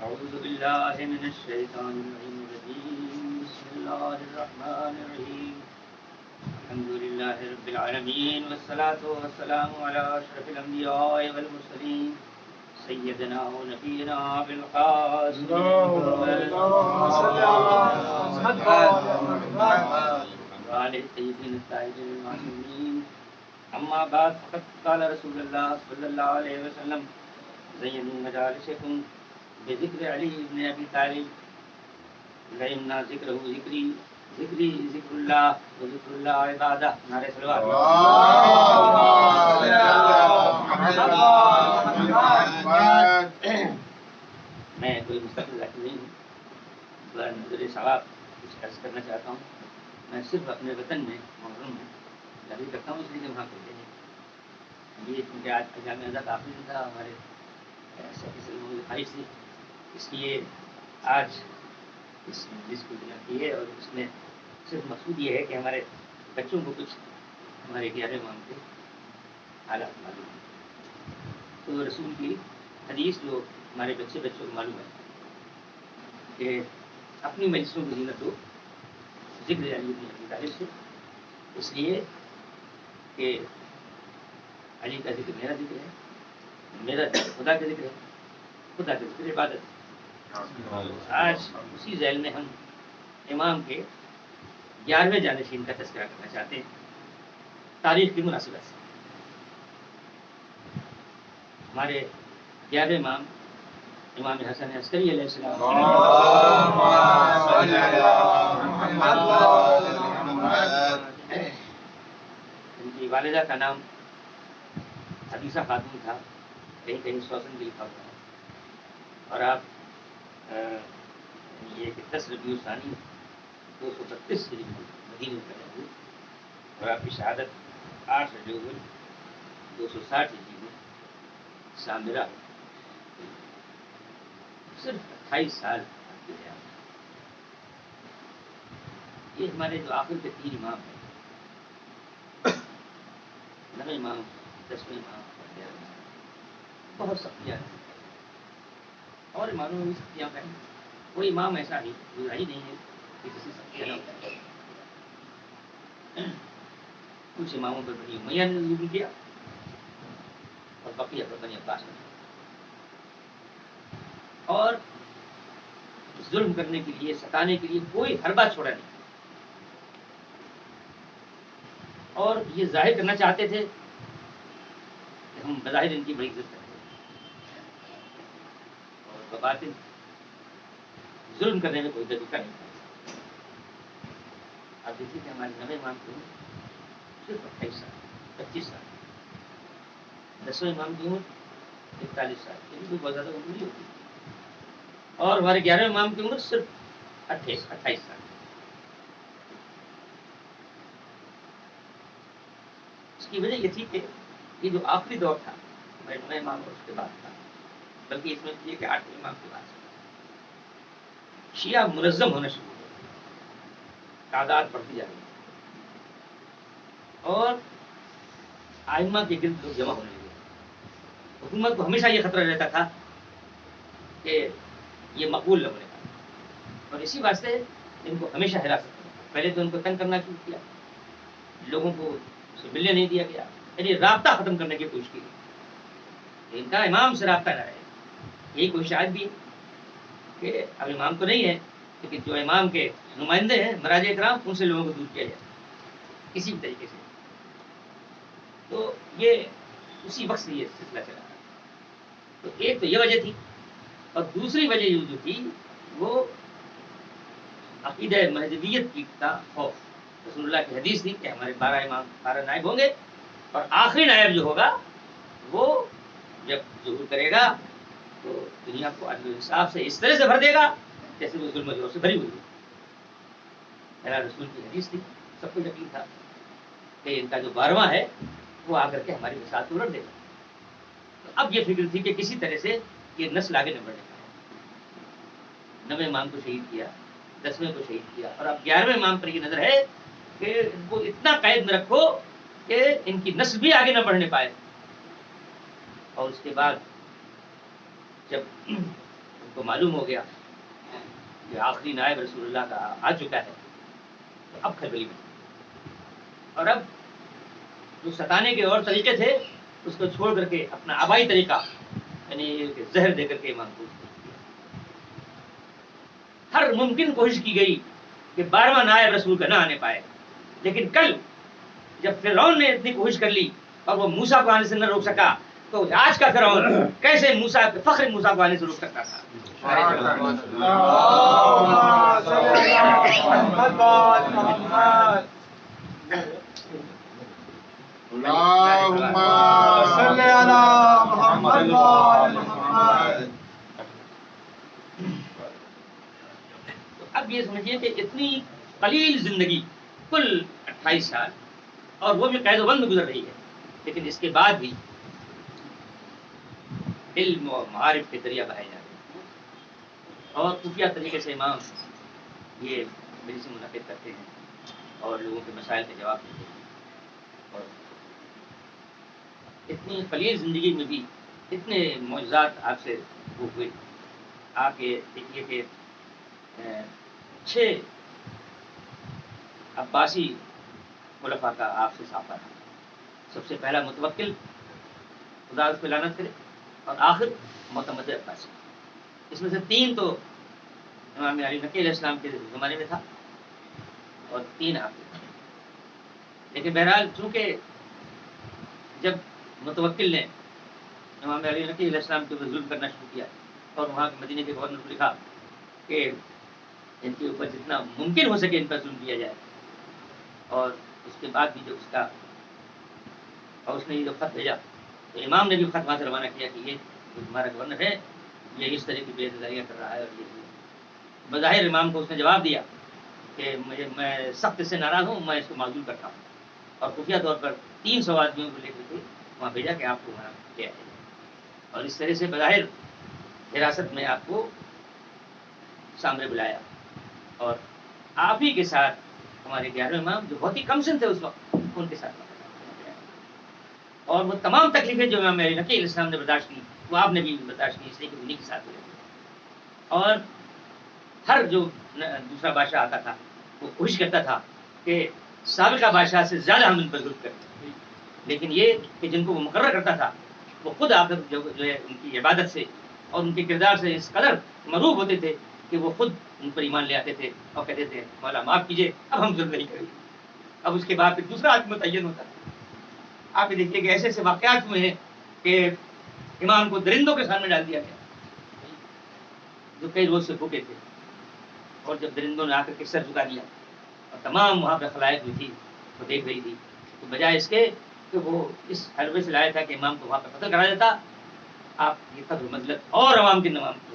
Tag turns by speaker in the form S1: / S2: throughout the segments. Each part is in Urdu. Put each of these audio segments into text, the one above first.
S1: أعوذ بالله من الشيطان الرجيم بسم الله الرحمن الرحيم الحمد لله رب العالمين والصلاة والسلام على أشرف الأنبياء والمرسلين سيدنا ونبينا بالقاسم وعلى الطيبين الطاهرين المعصومين أما بعد فقد قال رسول الله صلى الله عليه وسلم زينوا مجالسكم بذكر علي بن ابي طالب لئن ذکرہ ذکری ذکری ذکر اللہ وذکر اللہ عبادہ نعرہ صلوات میں کوئی مستقل ذاکر نہیں ہوں، نظر ثواب کچھ عرض کرنا چاہتا ہوں۔ میں صرف اپنے وطن میں محرم میں داخل کرتا ہوں، اس لیے کہ وہاں پڑھتے ہیں یہ کیونکہ آج جامعہ ازاد آخری دن تھا ہمارے خواہش تھی، اس لیے آج اس مجلس کو بنا کی ہے، اور اس میں صرف مقصود یہ ہے کہ ہمارے بچوں کو کچھ ہمارے 11 امام کے حالات معلوم ہیں۔ تو رسول کی حدیث جو ہمارے بچوں کو معلوم ہے کہ اپنی مجلسوں کی زینت ہو ذکر علی بن ابی طالب سے، اس لیے کہ علی کا ذکر میرا ذکر ہے، میرا ذکر خدا کا ذکر ہے، خدا کا ذکر عبادت ہے۔ آج اسی ذیل میں ہم امام کے 11ویں جانشین کا تذکرہ کرنا چاہتے ہیں تاریخ کی مناسبت سے۔ ہمارے 11ویں امام امام حسن عسکری علیہ السلام ان کی والدہ کا نام حدیثہ خاتون تھا، کہیں کہیں سوسن بھی لکھا ہوا ہے، اور آپ یہ کہ 10 ربیع ثانی 232 ہجری مدینے میں پیدا ہوئے، اور آپ کی شہادت 8 ربیع الاول 260 ہجری میں سامرا ہوئی۔ صرف 28 سال آپ کی حیات۔ یہ ہمارے جو آخر کے 3 امام ہیں، 9ویں امام، 10ویں امام اور 11ویں امام، بہت سختیاں ہیں، اور اماموں میں بھی سختیاں ہیں، کوئی امام ایسا ہی گزرا ہی نہیں ہے کہ کسی سختیاں نہ ہو۔ کچھ اماموں پر بنی امیہ نے ظلم کیا، اور بقیہ پر بنی عباس نے، اور ظلم کرنے کے لیے، ستانے کے لیے کوئی حربہ چھوڑا نہیں، اور یہ ظاہر کرنا چاہتے تھے کہ ہم بظاہر ان کی بڑی عزت کرتے ہیں، اور بباطن ظلم کرنے میں کوئی طریقہ نہیں تھا۔ آپ دیکھیے کہ ہمارے 9ویں امام کی عمر صرف 28 سال، 25 سال، 10ویں امام کی عمر 41 سال، یہ بھی کوئی بہت زیادہ عمر نہیں ہوتی، اور ہمارے 11ویں امام کی عمر صرف 28 سال۔ اس کی وجہ یہ تھی کہ یہ جو آخری دور تھا ہمارے 9ویں امام اور اس کے بعد تھا، بلکہ اس میں یہ کہ 8ویں امام کے بعد شیعہ منظم ہونا شروع ہو گیا، تعداد بڑھتی جا رہی، اور ائمہ کے گرد لوگ جمع ہونے لگے۔ حکومت کو ہمیشہ یہ خطرہ رہتا تھا کہ یہ مقبول نہ ہونے کا، اور اسی واسطے ان کو ہمیشہ حراست میں، پہلے تو ان کو تنگ کرنا شروع کیا، لوگوں کو اسے ملنے نہیں دیا گیا، یعنی رابطہ ختم کرنے کی کوشش کی گئی، ان کا امام سے رابطہ نہ رہے۔ یہی کوشش آج بھی ہے کہ اب امام تو نہیں ہے، لیکن جو امام کے نمائندے ہیں مراجع اکرام، ان سے لوگوں کو دور کیا جائے کسی بھی طریقے سے۔ تو یہ اسی وقت سے یہ سلسلہ چلا رہا ہے۔ تو ایک تو یہ وجہ تھی، اور دوسری وجہ یہ جو تھی وہ عقیدہ مہذبیت کی کا خوف۔ رسول اللہ کی حدیث تھی کہ ہمارے 12 امام 12 نائب ہوں گے، اور آخری نائب جو ہوگا وہ جب ظہور کرے گا تو دنیا کو عدل و انصاف سے اس طرح سے بھر دے گا جیسے وہ ظلم و جور سے بھری ہوئی ہے۔ میرا رسول کی حدیث تھی، سب کو یقین تھا کہ ان کا جو 12واں ہے وہ آ کر کے ہماری وساعت کو رکھ دے گا۔ تو اب یہ فکر تھی کہ کسی طرح سے یہ نسل آگے نہ بڑھنے پائے۔ 9ویں امام کو شہید کیا، 10ویں کو شہید کیا، اور اب 11ویں امام پر یہ نظر ہے کہ ان کو اتنا قید میں رکھو کہ ان کی نسل بھی آگے نہ بڑھنے پائے۔ اور اس کے بعد جب کو معلوم ہو گیا کہ آخری نائب رسول اللہ کا آ چکا ہے، تو اب کھلبلی میں، اور اب جو ستانے کے اور طریقے تھے اس کو چھوڑ کر کے اپنا آبائی طریقہ یعنی زہر دے کر کے امام کو ہر ممکن کوشش کی گئی کہ 12واں نائب رسول کا نہ آنے پائے، لیکن کل جب فرعون نے اتنی کوشش کر لی اور وہ موسیٰ کو آنے سے نہ روک سکا، تو آج کا فرعون کیسے فخر موسیٰ کو آنے سے روک سکتا تھا؟ اب یہ سمجھیے کہ اتنی قلیل زندگی، کل 28 سال، اور وہ بھی قید و بند گزر رہی ہے، لیکن اس کے بعد بھی علم و معارف کے ذریعہ بہائے جا رہے ہیں، اور خفیہ طریقے سے امام یہ مجلس منعقد کرتے ہیں اور لوگوں کے مسائل کے جواب دیتے ہیں، اور اتنی قلیل زندگی میں بھی اتنے معجزات آپ سے وہ ہوئے۔ آپ یہ دیکھیے کہ 6 عباسی خلفاء کا آپ سے سانپا تھا۔ سب سے پہلا متوکل، خدا اس پہ لعنت کرے، اور آخر معتمد عباسی۔ اس میں سے 3 تو امام علی نقی علیہ السلام کے زمانے میں تھا اور 3 آپ کے، لیکن بہرحال چونکہ جب متوکل نے امام علی نقی علیہ السلام کے اوپر ظلم کرنا شروع کیا اور وہاں کے مدینے کے گورنر کو لکھا کہ ان کے اوپر جتنا ممکن ہو سکے ان پر ظلم کیا جائے، اور اس کے بعد بھی جو اس کا، اور اس نے یہ جو خط بھیجا تو امام نے بھی خط وہاں سے روانہ کیا کہ یہ جو تمہارا گورنر ہے یہ اس طرح کی بے عزتیاں کر رہا ہے، اور یہ بظاہر امام کو اس نے جواب دیا کہ میں سخت سے ناراض ہوں، میں اس کو معذور کرتا ہوں، اور خفیہ طور پر 300 آدمیوں کو لے کر کے وہاں بھیجا کہ آپ کو وہاں لے آئے، اور اس طرح سے بظاہر حراست میں آپ کو سامنے بلایا، اور آپ ہی کے ساتھ ہمارے 11ویں امام جو بہت ہی کم سن تھے اس وقت، ان کے ساتھ، اور وہ تمام تکلیفیں جو امام علی نقی علیہ السلام نے برداشت کی وہ آپ نے بھی برداشت کی، اس لیے کہ انہیں کے ساتھ ہوئے، اور ہر جو دوسرا بادشاہ آتا تھا وہ کوشش کرتا تھا کہ سابقہ بادشاہ سے زیادہ ہم ان پر ظلم کریں، لیکن یہ کہ جن کو وہ مقرر کرتا تھا وہ خود آ کر جو ہے ان کی عبادت سے اور ان کے کردار سے اس قدر مروب ہوتے تھے کہ وہ خود ان پر ایمان لے آتے تھے اور کہتے تھے مولا معاف کیجیے، اب ہم ظلم نہیں کریں گے۔ اب اس کے بعد پھر دوسرا آدمی متعین ہوتا ہے۔ آپ یہ دیکھیے کہ ایسے ایسے واقعات ہوئے ہیں کہ امام کو درندوں کے سامنے ڈال دیا گیا جو کئی روز سے بھوکے تھے، اور جب درندوں نے آ کر کے سر جھکا دیا اور تمام وہاں پہ خلائق جو تھی وہ دیکھ رہی تھی، تو بجائے اس کے کہ وہ اس حلوے سے لایا تھا کہ امام کو وہاں پہ قتل کرا دیتا، آپ یہ قدر مذلت اور عوام کی نوام کو۔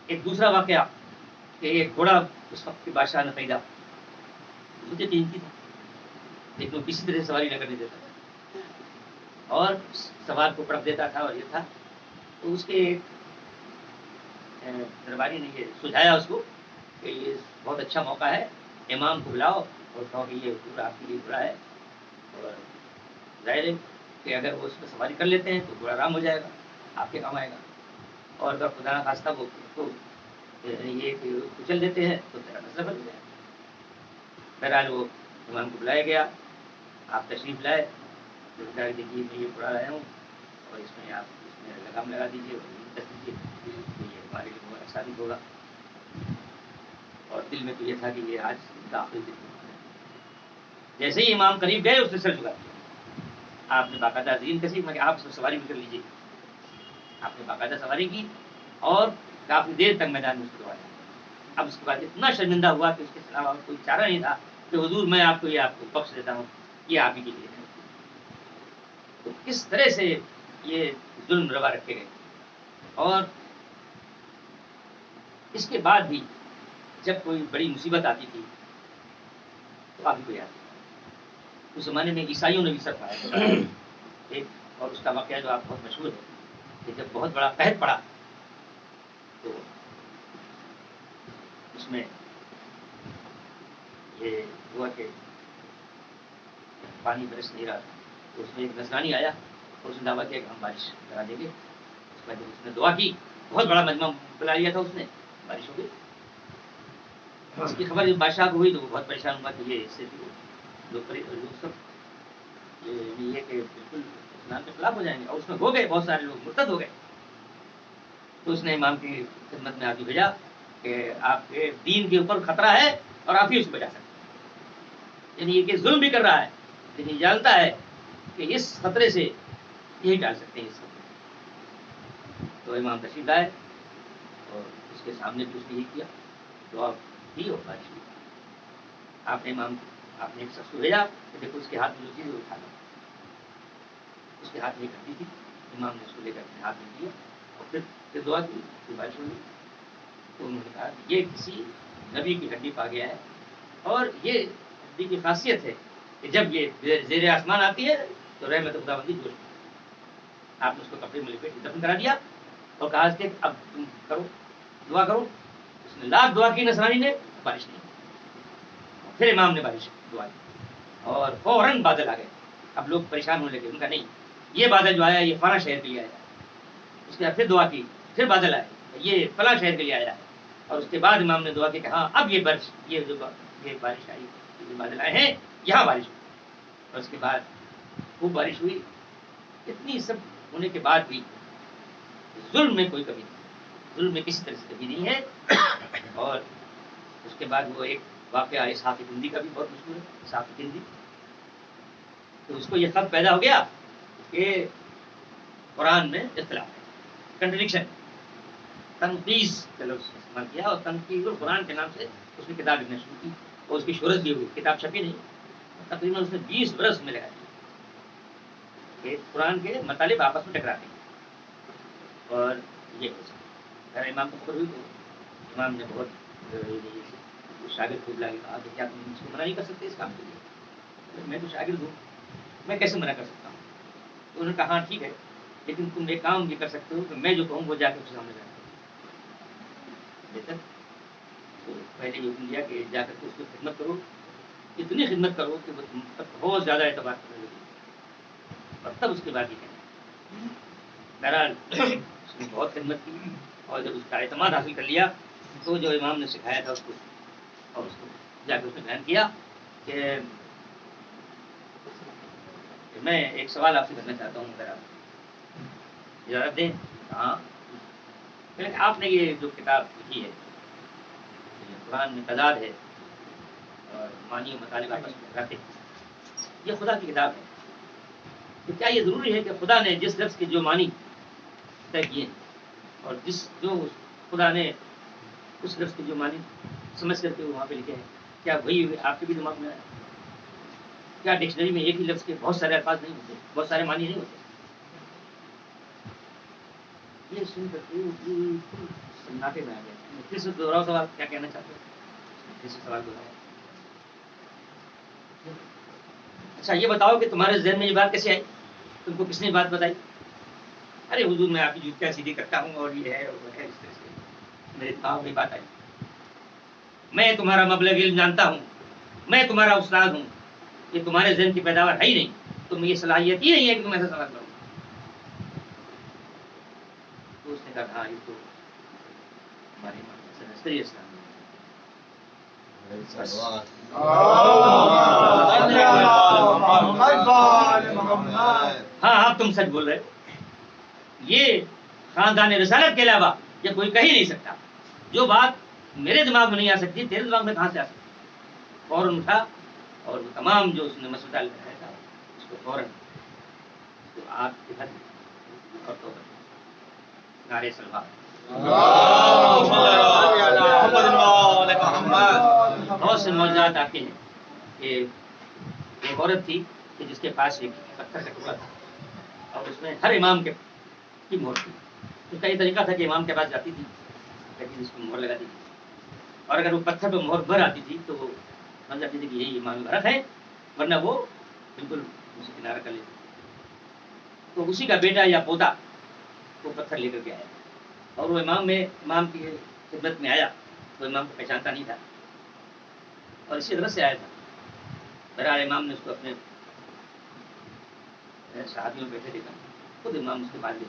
S1: ایک دوسرا واقعہ کہ ایک گھوڑا اس وقت کے بادشاہ نے خریدا، مجھے قیمتی تھا لیکن وہ کسی طرح سواری نہ کرنے دیتا تھا اور سوار کو پڑپ دیتا تھا، اور یہ تھا تو اس کے ایک درباری نے یہ سجھایا اس کو کہ یہ بہت اچھا موقع ہے، امام کو بلاؤ اور کہو کہ یہ پورا آپ کے لیے برا ہے، اور ظاہر ہے کہ اگر وہ اس میں سواری کر لیتے ہیں تو برا آرام ہو جائے گا، آپ کے کام آئے گا، اور اگر خدا نخواستہ وہ تو یہ کہ کچل دیتے ہیں تو تیرا مسئلہ بن جائے گا۔ بہرحال وہ امام کو بلایا گیا، آپ تشریف لائے، دیکھیے میں یہ پڑا لایا ہوں اور اس میں آپ اس میں لگام لگا دیجیے اور کر دیجیے، یہ ہمارے لیے بہت ثابت ہوگا، اور دل میں تو یہ تھا کہ یہ آج کا آخری دن ہے۔ جیسے ہی امام قریب گئے اس نے سر جھکا دیا، آپ نے باقاعدہ عظیم کسی میں کہ آپ اس میں سواری بھی کر لیجیے، آپ نے باقاعدہ سواری کی اور کافی دیر تک میدان میں چھڑوایا۔ اب اس کے بعد اتنا شرمندہ ہوا کہ اس کے علاوہ کوئی چارہ نہیں تھا کہ حضور میں آپ کو بخش دیتا ہوں، یہ آپ ہی کے لیے ہے۔ تو کس طرح سے یہ ظلم روا رکھے گئے، اور اس کے بعد بھی جب کوئی بڑی مصیبت آتی تھی تو آپ ہی کو یاد، اس زمانے میں عیسائیوں نے بھی سر پایا ایک، اور اس کا واقعہ جو آپ بہت مشہور ہے کہ جب بہت بڑا قحط پڑا تو اس میں یہ ہوا کہ پانی برس نہیں رہا تھا، تو اس میں ایک نصرانی آیا اور اس نے دعویٰ کیا کہ ہم بارش کرا دیں گے، اس کے بعد اس نے دعا کی، بہت بڑا مجمع بلا لیا تھا اس نے، بارش ہو گئی. اس کی خبر جب بادشاہ کو ہوئی تو وہ بہت پریشان ہوا کہ یہ اس سے لوگ سب یہ کہ بالکل اسلام کے خلاف ہو جائیں گے، اور اس میں ہو گئے، بہت سارے لوگ مرتد ہو گئے. تو اس نے امام کی خدمت میں آدمی بھیجا کہ آپ کے دین کے اوپر خطرہ ہے اور آپ ہی اس کو بچا سکتے ہیں، یعنی یہ کہ ظلم بھی کر رہا ہے لیکن جانتا ہے کہ اس خطرے سے یہی ڈال سکتے ہیں اس خطرے. تو امام تشریف لائے اور اس کے سامنے بھی اس نے یہی کیا، دعا کی اور بارش ہوئی. آپ نے ایک شخص کو بھیجا کہ دیکھو اس کے ہاتھ میں جو چیز ہے وہ اٹھا لو. اس کے ہاتھ میں ایک ہڈی تھی، امام نے اس کو لے کر اپنے ہاتھ میں دیا اور پھر دعا کی، پھر بارش ہوئی. تو انہوں نے کہا کہ یہ کسی نبی کی ہڈی پا گیا ہے، اور یہ ہڈی کی خاصیت ہے کہ جب یہ زیر آسمان آتی ہے تو رحمت خداوندی جوش میں. آپ نے اس کو کپڑے میں لپیٹ کے دفن کرا دیا اور کہا کہ اب تم کرو، دعا کرو. اس نے لاکھ دعا کی نصرانی نے، بارش نہیں. پھر امام نے بارش دعا کی اور فوراً بادل آ گئے. اب لوگ پریشان ہونے لگے، ان کا نہیں، یہ بادل جو آیا یہ فلاں شہر کے لیے آیا. اس کے بعد پھر دعا کی، پھر بادل آئے، یہ فلاں شہر کے لیے آیا ہے. اور اس کے بعد امام نے دعا کی کہ ہاں اب یہ بارش آئی، یہ بادل آئے ہیں، یہاں بارش ہوئی. اور اس کے بعد خوب بارش ہوئی. اتنی سب ہونے کے بعد بھی ظلم میں کوئی کمی نہیں، ظلم میں کسی طرح سے کمی نہیں ہے. اور اس کے بعد وہ ایک واقعہ اسحاق ہندی کا بھی بہت مشہور ہے. اسحاق ہندی، تو اس کو یہ خط پیدا ہو گیا کہ قرآن میں اختلاف ہے، کنٹرڈکشن، تنقیص کا لفظ استعمال کیا، اور تنقیص القرآن کے نام سے اس نے کتاب لکھنا شروع کی اور اس کی شہرت بھی ہوئی. کتاب چھپی نہیں، تقریباً اس نے 20 برس میں لگا دی کہ قرآن کے مطالب آپس میں ٹکراتے ہیں. اور یہ ہو سکتا ہے امام کو خبر ہوئی تو امام نے بہت شاگرد کو بلا کے کہا کہ کیا تم اس کو منع نہیں کر سکتے اس کام کے لیے؟ میں تو شاگرد ہوں، میں کیسے منع کر سکتا ہوں؟ تو انہوں نے کہا ہاں ٹھیک ہے، لیکن تم ایک کام بھی کر سکتے ہو کہ میں جو کہوں وہ جا کے اس کے سامنے جانا بہتر. تو پہلے یہ حکم دیا کہ جا کر کے اس کی خدمت کرو، اتنی خدمت کرو کہ وہ تم پر بہت زیادہ اعتبار کرنے لگے، اور تب اس کے بعد یہ کہنا. بہرحال اس نے بہت خدمت کی، اور جب اس کا اعتماد حاصل کر لیا تو جو امام نے سکھایا تھا اس کو، اور اس کو جا کے اس نے بیان کیا کہ میں ایک سوال آپ سے کرنا چاہتا ہوں، اگر آپ اجازت دیں. ہاں، آپ نے یہ جو کتاب لکھی ہے قرآن میں تضاد ہے اور معنی و مطالب آپس میں ٹکراتے ہیں، یہ خدا کی کتاب ہے، تو کیا یہ ضروری ہے کہ خدا نے جس لفظ کے جو معنی طے کیے اور جو خدا نے اس لفظ کے جو معنی سمجھ کر کے وہاں پہ لکھے ہیں، کیا وہی آپ کے بھی دماغ میں آیا؟ کیا ڈکشنری میں ایک ہی لفظ کے بہت سارے الفاظ نہیں ہوتے، بہت سارے معنی نہیں ہوتے؟ یہ سن کر کے سناٹے میں آ گیا. پھر سے دوہراؤ سوال، کیا کہنا چاہتے ہیں؟ پھر سے سوال دوہراؤ. اچھا یہ بتاؤ کہ تمہارے ذہن میں یہ بات کیسے آئی؟ تم کو کس نے بات بتائی؟ ارے حضور میں آپ کی جوتیاں سیدھی کرتا ہوں اور یہ ہے اور وہ ہے، اس طرح سے میرے دماغ میں بات آئی. میں تمہارا مبلغ علم جانتا ہوں، میں تمہارا استاد ہوں، یہ تمہارے ذہن کی پیداوار ہے ہی نہیں، تم یہ صلاحیت ہی نہیں ہے کہ تم ایسا سوال کرو. تو اس نے کہا ہاں یہ تو ہماری سمجھتے اسلام ہاں آپ تم سچ بول رہے ہو، یہ خاندان رسالت کے علاوہ یہ کوئی کہہ ہی نہیں سکتا. جو بات میرے دماغ میں نہیں آ سکتی تیرے دماغ میں کہاں سے آ سکتی؟ فوراً اٹھا اور وہ تمام جو اس نے مسودہ لکھایا تھا اس کو فوراً تو آپ کے حد اور تو نعرے سلوا. بہت سے معجزات آتے ہیں کہ ایک عورت تھی کہ جس کے پاس ایک پتھر کا ٹکڑا تھا اور اس میں ہر امام کی مہر تھی. اس کا یہ طریقہ تھا کہ امام کے پاس جاتی تھی لیکن اس کو مہر لگاتی تھی، اور اگر وہ پتھر پہ مہر بھر آتی تھی تو وہ سمجھ جاتی تھی کہ یہی امام بھرت ہے، ورنہ وہ بالکل اسے کنارہ کر لیتی. تو اسی کا بیٹا یا پوتا وہ پتھر لے کر کے آیا اور وہ امام کی خدمت میں آیا. وہ امام کو پہچانتا نہیں تھا اور اسی حضرت سے آیا تھا. بہرحال امام نے اس کو اپنے صحابیوں بیٹھے دیکھا، خود امام اس کے بعد گئے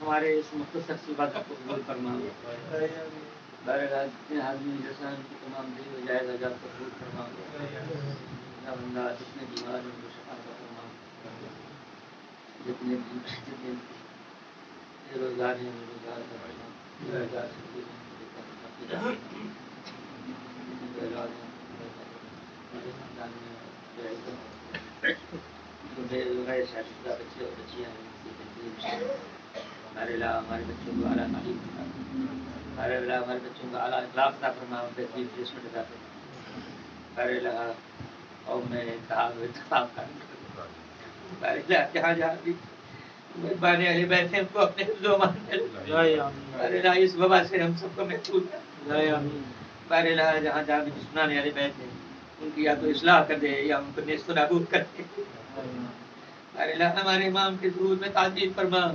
S1: ہمارے اس مختصر سی بات کو قبول فرما بہرحال جتنے آدمی جیسا ان کی تمام دل و جائز آزاد کو قبول فرما یا بندہ جتنے بیمار ان کو شفا کا فرما جتنے بے روزگار ہیں روزگار کا فرما روزگار سے شادی شدہ بچے اور بچیاں ہیں ہمارے علاوہ ہمارے بچوں کو اعلیٰ تعلیم عطا فرما ہمارے علاوہ ہمارے بچوں کو اعلیٰ اخلاق عطا فرما بہترین پلیسمنٹ عطا فرما ہمارے علاوہ قوم میں اتفاق قائم کر ہمارے علاوہ جہاں جہاں بھی مہربانی اہل بیت ہیں ان کو اپنے حفظ و امان میں ہمارے علاوہ اس وبا سے ہم سب کو محفوظ کر ہمارے علاوہ جہاں جہاں بھی دشمنان اہل بیت ہیں ان کی یا تو اصلاح کر دے یا ان کو نیست و نابود کر دے ہمارے علاوہ ہمارے امام کے ضرور میں تعجیل فرما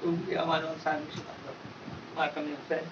S1: ان کی امان و انسان میں شفا ماتم حسین